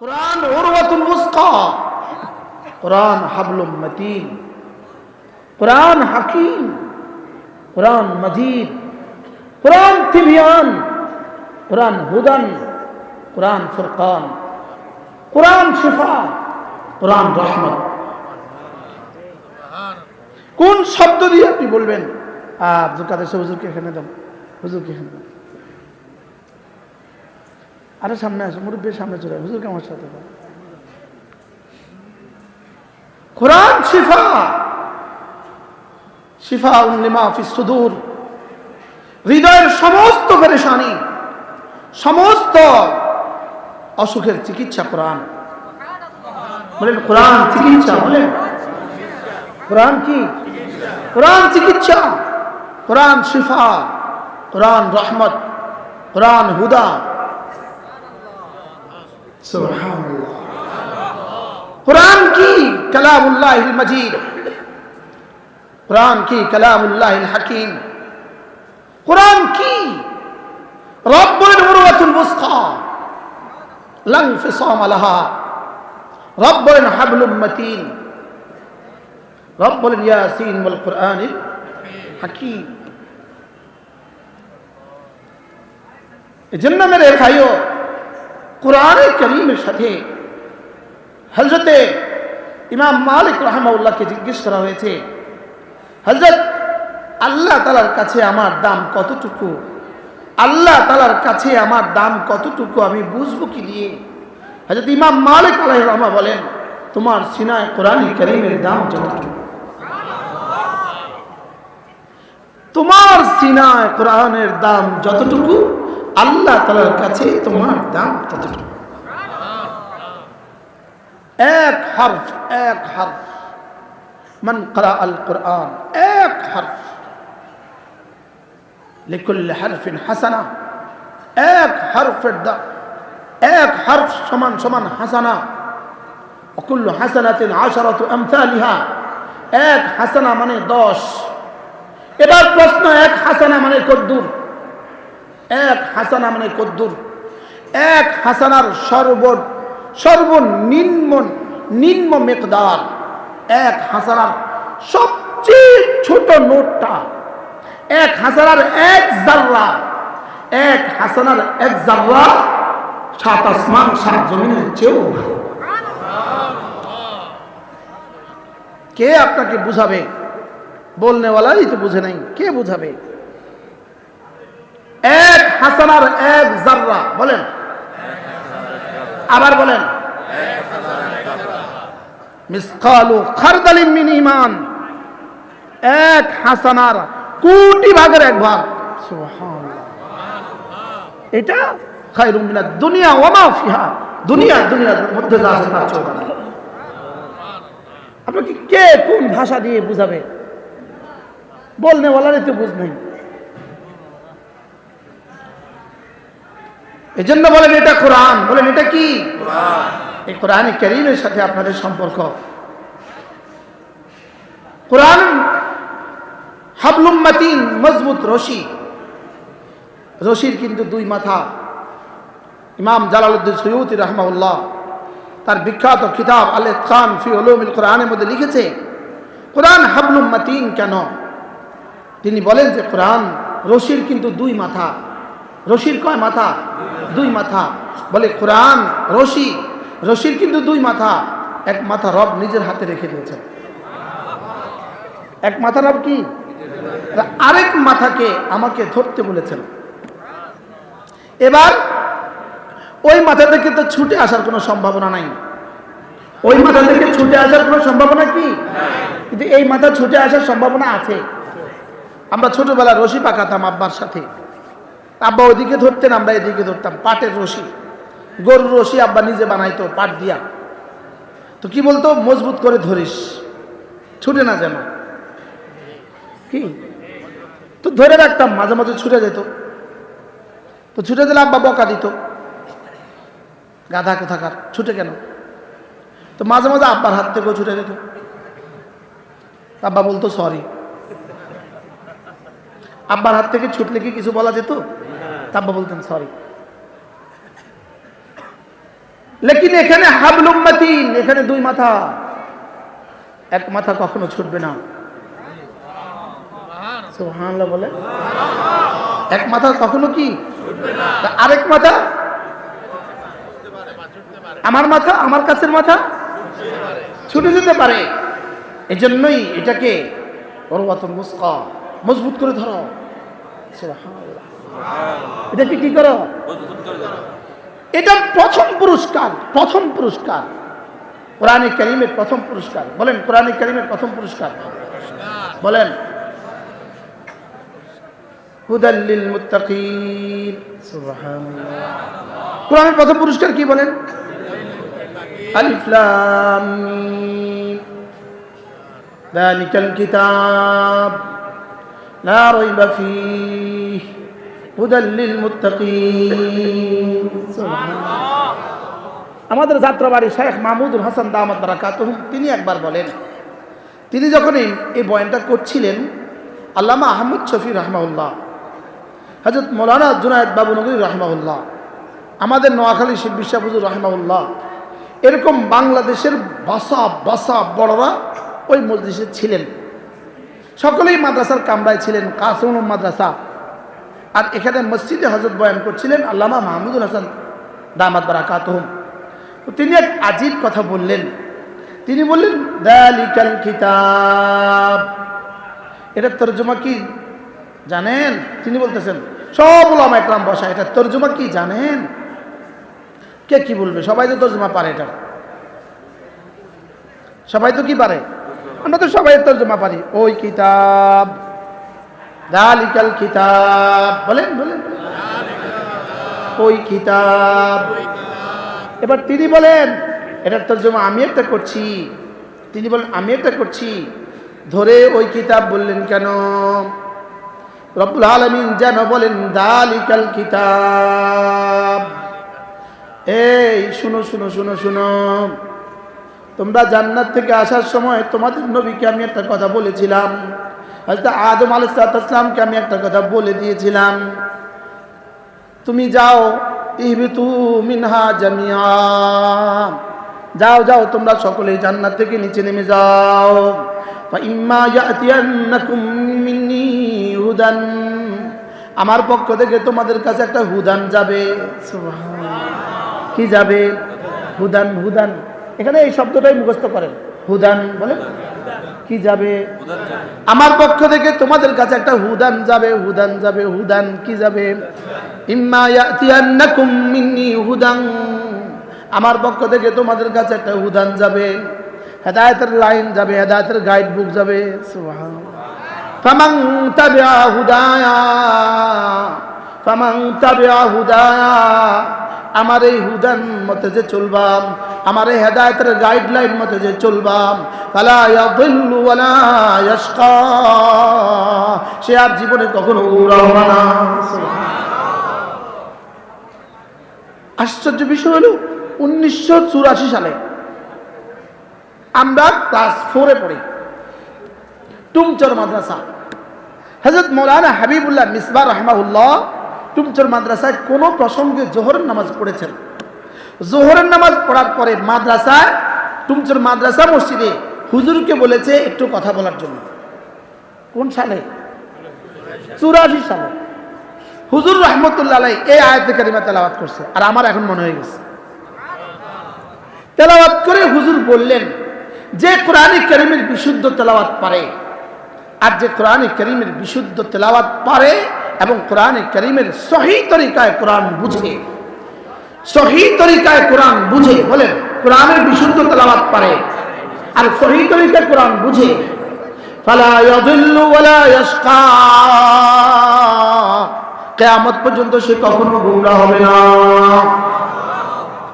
कुरान उर्वतुल वुस्का, कुरान हब्लुम मतीन, कुरान हकीम, कुरान मजीद, कुरान तिबियान, कुरान हुदन, कुरान फुरकान, कुरान शिफा, कुरान रहमत। কোন শব্দ দিয়ে আপনি বলবেন আব্দুল কাদের হুজুরকে এখানে দাও, হুজুরকে এখানে দাও, আরে সামনে আসো, মুরব্বীর সামনে চলে হুজুরকে আমার সাথে দাও। কোরআন শিফা, শিফা লিমা ফিস সুদূর, হৃদয়ের সমস্ত পেরেশানি, সমস্ত অসুখের চিকিৎসা কোরআন। বলেন কোরআন চিকিৎসা, বলেন কোরআন কি? কোরআন চিকিৎসা, কোরআন শিফা, কোরআন রহমত, কোরআন হুদা। সুবহানাল্লাহ। কোরআন কি? কালামুল্লাহিল মজিদ, কোরআন কি? কালামুল্লাহিল হাকিম। কোরআন কি? রব্বুল উরওয়াতুল বুসকা লা ইনফিসাম লাহা, রব্বুল হাবলুম মতিন, রব্বুল ইয়াসিন ওয়াল কুরআনিল হাকিম। এজন্য মেরে ভাইও, কোরআনে কারীমের সাথে হযরতে ইমাম মালিক রাহিমাহুল্লাহকে জিজ্ঞেস করা হয়েছে, হযরত আল্লাহ তাআলার কাছে আমার দাম কতটুকু, আল্লাহ তাআলার কাছে আমার দাম কতটুকু আমি বুঝবো কি দিয়ে? হযরত ইমাম মালিক আলাইহিস সালাম বলেন, তোমার সিনায় কোরআনে কারীমের দাম যতটুকু, তোমার সিনায় কোরআনের দাম যতটুকু, আল্লাহ তাআলার কাছে তোমার দাম ততটুকু। এক হরফ, এক হরফ, মান ক্রা আল কোরআন, এক হরফ লিকুল্লি হরফিন হাসানা, এক হরফের দাম, এক হরফ সমান সমান হাসানা, ওয়াকুল্লু হাসানাতিন আশারাতু আমসালিহা, এক হাসানা মানে 10। এবার প্রশ্ন, এক হাসানা মানে কদ্দুর? এক হাসানা মানে কদ্দুর? এক হাসানার সর্বনিম্ন মিকদার, এক হাসানার সবচেয়ে ছোট নোটটা, এক হাসানার এক জাররা, এক হাসানার এক জাররা 7 আসমান 7 জমিনের চেয়েও ভালো। কে আপনাকে বুঝাবে? বলনেওয়ালাই তো বুঝে নাই, কে বুঝাবে? এক হাসানার এক জাররা, বলেন আবার বলেন, মিসকালু খারদালিন মিন ঈমান, এক হাসানার কোটি ভাগের এক ভাগ। সুবহানাল্লাহ। এটা খায়রুম মিনাদ দুনিয়া ওয়া মা ফিহা, দুনিয়ার মধ্যে যা আছে তার চেয়ে ভালো। আপনাকে কে কোন ভাষা দিয়ে বুঝাবে? বলনেওয়ালারই তো বুঝ নেই। এজন্য বলেন এটা কোরআন, বলেন এটা কি? কোরআন। এই কোরআনে কারীমের সাথে আপনাদের সম্পর্ক। কোরআন হাবলুম মাতিন, মজবুত রশি। রশির কিন্তু 2 মাথা। ইমাম জালালউদ্দিন সুয়ুতি রাহিমাহুল্লাহ তার বিখ্যাত কিতাব আল ইতকান ফি উলুমিল কোরআনের মধ্যে লিখেছে, কোরআন হাবলুম মাতিন কেন? তিনি বলেন যে কোরআন রশির কিন্তু 2 মাথা। রশির কয় মাথা? 2 মাথা। বলে কোরআন রশি, রশির কিন্তু 2 মাথা। এক মাথা রব নিজের হাতে রেখে দিয়েছেন। এক মাথা রব কি? আরেক মাথাকে আমাকে ধরতে বলেছেন। এবার ওই মাথা থেকে তো ছুটে আসার কোনো সম্ভাবনা নাই। ওই মাথা থেকে ছুটে আসার কোনো সম্ভাবনা কি? কিন্তু এই মাথা ছুটে আসার সম্ভাবনা আছে। আমরা ছোটবেলা রশি পাকাতাম আব্বার সাথে, আব্বা ওইদিকে ধরতেন, আমরা এদিকে ধরতাম। পাটের রশি, গরুর রশি আব্বা নিজে বানাইতো পাট দিয়া। তো কি বলতো? মজবুত করে ধরিস, ছুটে না যেন। কি তো ধরে রাখতাম, মাঝে মাঝে ছুটে যেত। তো ছুটে দিলে আব্বা বকা দিত, গাধা কোথাকার, ছুটে কেন? তো মাঝে মাঝে আব্বার হাত থেকেও ছুটে যেত। আব্বা বলতো সরি। আব্বার হাত থেকে ছুটলে কি কিছু বলা যেত? আব্বা বলতেন সরি। লেকিন এখানে হাবলুম মাতিন, এখানে দুই মাথা, এক মাথা কখনো ছুটবে না। সুবহানাল্লাহ বলে, এক মাথা কখনো কি আরেক মাথা, আমার মাথা, আমার কাছের মাথা ছুটে যেতে পারে। এজন্যই এটাকে ওরওয়াতুল মুসকা, মজবুত করে ধরো। সুবহানাল্লাহ, এটাকে কি করো? এটা প্রথম পুরস্কার, প্রথম পুরস্কার কোরআনে কারীমের প্রথম পুরস্কার। বলেন কোরআনে কারীমের প্রথম পুরস্কার বলেন হুদাল লিল মুত্তাকিন। সুবহানাল্লাহ, কোরআনের প্রথম পুরস্কার কি বলেন? আলিফ লাম মিম যালিকাল কিতাব লা রাইবা ফীহি হুদাল লিল মুত্তাকিন। সুবহানাল্লাহ। আমাদের যাত্রাবাড়ি শেখ মাহমুদুল হাসান দামাত বারাকাতুহুম তিনি একবার বলেন, তিনি যখন এই বয়ানটা করছিলেন, আল্লামা আহমদ শফি রাহমাহুল্লাহ, হযরত মৌলানা জুনায়েদ বাবু নগরী রাহমাহুল্লাহ, আমাদের নোয়াখালী শিল্পী শাহ হুজুর রাহমাহুল্লাহ, এরকম বাংলাদেশের বাসা বাসা বড়রা ওই মজলিসে ছিলেন। সকলেই মাদ্রাসার কামরায় ছিলেন, কাসিমুল মাদ্রাসা। আর এখানে মসজিদে হযরত বয়ান করছিলেন আল্লামা মাহমুদুল হাসান দামাত বারাকাতুহুম। তিনি এক আজীব কথা বললেন। তিনি বললেন যালিকাল কিতাব, এটার তরজমা কি জানেন? তিনি বলতেছেন, সব উলামা একরাম বসা, এটার তরজমা কি জানেন? কে কি বলবে? সবাই তো তরজমা পারে, এটা সবাই তো কি পারে, আমরা তো সবাই তরজমা পারি। ওই কিতাব, যালিকাল কিতাব, বলেন বলেন, ওই কিতাব। এবার তিনি বলেন এটার তরজমা আমি একটা করছি। তিনি বলেন আমি একটা করছি। ধরে ওই কিতাব বললেন কেন? রব্বুল আলামিন যেন বলেন যালিকাল কিতাব, এই শুনো শুনো শুনো শুনো, তোমরা জান্নাত থেকে আসার সময় তোমাদের নবীকে আমি একটা কথা বলেছিলাম, হযরত আদম আলাইহিস সালামকে আমি একটা কথা বলে দিয়েছিলাম, তুমি যাও, ইহবিতু মিনহা জামিআ, যাও যাও তোমরা সকলেই জান্নাত থেকে নিচে নেমে যাও। ফাইম্মা ইয়াতিয়ান্নাকুম মিন্নী হুদান, আমার পক্ষ থেকে তোমাদের কাছে একটা হুদান যাবে। সুবহানাল্লাহ, কি যাবে? হুদান। হুদান, এখানে এই শব্দটাই মুখস্থ করেন, হুদান বলেন, কি যাবে? আমার পক্ষ থেকে তোমাদের কাছে একটা হুদান যাবে, হুদান যাবে, হুদান কি যাবে? ইম্মা ইয়াতিয়ান্নাকুম মিন্নী হুদান, আমার পক্ষ থেকে তোমাদের কাছে একটা হুদান যাবে, হেদায়েতের লাইন যাবে, হেদায়েতের গাইড বুক যাবে। সুবহানাল্লাহ। ফামান তাবিআ হুদায়া, ফামান তাবিআ হুদায়া, আমার এই হুদান মতে যে চলবা, আমার এই হেদায়েতের গাইডলাইন মতে যে চলবা, ফালা ইয়াদিল্লু ওয়ালা ইয়াশকা, সে আর জীবনে কখনো গুমরাহ হবে না। আশ্চর্য বিষয় হলো 1984 সালে আমরা ক্লাস 4-এ পড়ি, টুমচর মাদ্রাসা, হযরত মাওলানা হাবিবুল্লাহ মিসবাহ রাহমাহুল্লাহ টুমচর মাদ্রাসায় কোন প্রসঙ্গে জোহরের নামাজ পড়েছেন। জোহরের নামাজ পড়ার পরে মাদ্রাসায়, টুমচর মাদ্রাসা মসজিদে হুজুরকে বলেছে একটু কথা বলার জন্য। কোন সালে? 84 সালে। হুজুর রাহমাতুল্লাহ আলাইহি এই আয়াতে কারিমা তেলাওয়াত করছে, আর আমার এখন মনে হয়ে গেছে। তেলাওয়াত করে হুজুর বললেন, যে কোরআনে কারীমের বিশুদ্ধ তেলাওয়াত পারে, আর যে কোরআনে কারীমের বিশুদ্ধ তেলাওয়াত পারে এবং কোরআনে কারীমের সহি তরিকায় কোরআন বুঝে, সহি তরিকায় কোরআন বুঝে, বলেন কোরআনের বিশুদ্ধ তেলাওয়াত পারে আর সহি তরিকায় কোরআন বুঝে, ফালা ইয়াদিল্লু ওয়ালা ইয়াশকা, কিয়ামত পর্যন্ত সে কখনো গুমরাহ হবে না।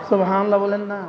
সুবহানাল্লাহ বলেন না।